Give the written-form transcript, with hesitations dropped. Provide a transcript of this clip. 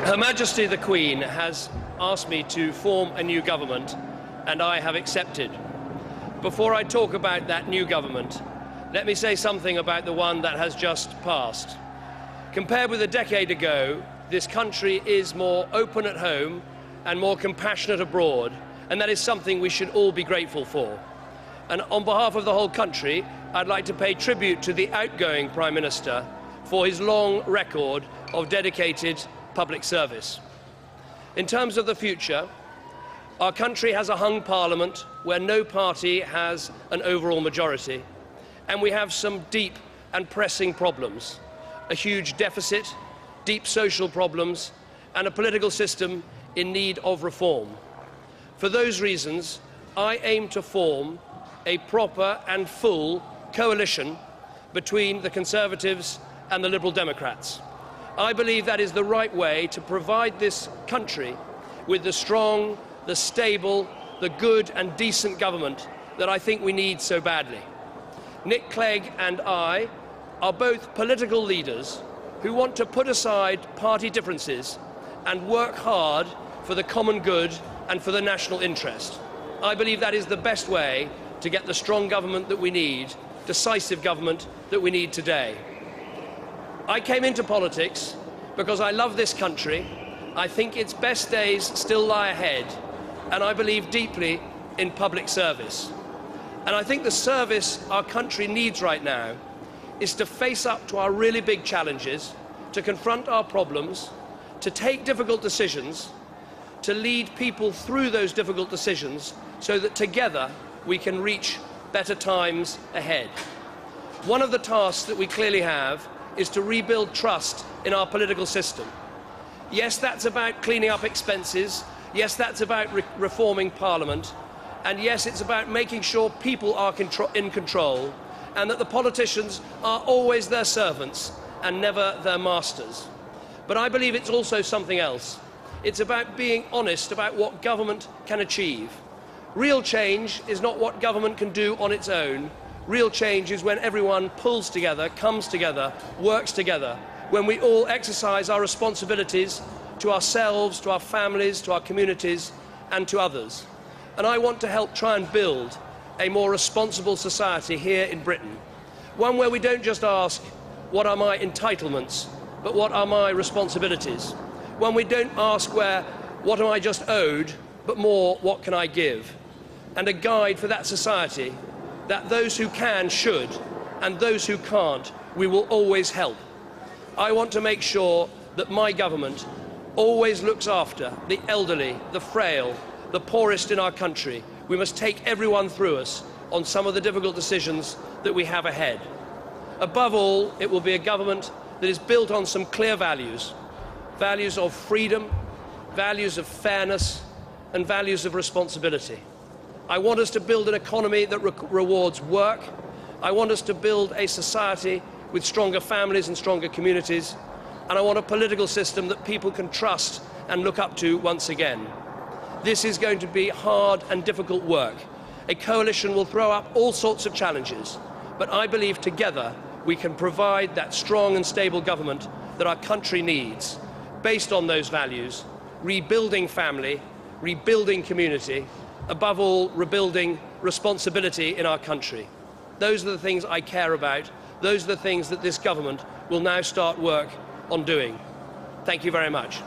Her Majesty the Queen has asked me to form a new government, and I have accepted. Before I talk about that new government, let me say something about the one that has just passed. Compared with a decade ago, this country is more open at home and more compassionate abroad, and that is something we should all be grateful for. And on behalf of the whole country, I'd like to pay tribute to the outgoing Prime Minister for his long record of dedicated public service. In terms of the future, our country has a hung parliament where no party has an overall majority, and we have some deep and pressing problems: a huge deficit, deep social problems, and a political system in need of reform. For those reasons, I aim to form a proper and full coalition between the Conservatives and the Liberal Democrats. I believe that is the right way to provide this country with the strong, the stable, the good and decent government that I think we need so badly. Nick Clegg and I are both political leaders who want to put aside party differences and work hard for the common good and for the national interest. I believe that is the best way to get the strong government that we need, decisive government that we need today. I came into politics because I love this country. I think its best days still lie ahead, and I believe deeply in public service. And I think the service our country needs right now is to face up to our really big challenges, to confront our problems, to take difficult decisions, to lead people through those difficult decisions so that together we can reach better times ahead. One of the tasks that we clearly have is to rebuild trust in our political system. Yes, that's about cleaning up expenses. Yes, that's about reforming Parliament. And yes, it's about making sure people are in control and that the politicians are always their servants and never their masters. But I believe it's also something else. It's about being honest about what government can achieve. Real change is not what government can do on its own. Real change is when everyone pulls together, comes together, works together, when we all exercise our responsibilities to ourselves, to our families, to our communities, and to others. And I want to help try and build a more responsible society here in Britain, one where we don't just ask, what are my entitlements, but what are my responsibilities? One we don't ask what am I just owed, but more, what can I give? And a guide for that society that those who can should, and those who can't, we will always help. I want to make sure that my government always looks after the elderly, the frail, the poorest in our country. We must take everyone through us on some of the difficult decisions that we have ahead. Above all, it will be a government that is built on some clear values. Values of freedom, values of fairness, and values of responsibility. I want us to build an economy that rewards work. I want us to build a society with stronger families and stronger communities. And I want a political system that people can trust and look up to once again. This is going to be hard and difficult work. A coalition will throw up all sorts of challenges, but I believe together we can provide that strong and stable government that our country needs, based on those values, rebuilding family, rebuilding community, above all, rebuilding responsibility in our country. Those are the things I care about. Those are the things that this government will now start work on doing. Thank you very much.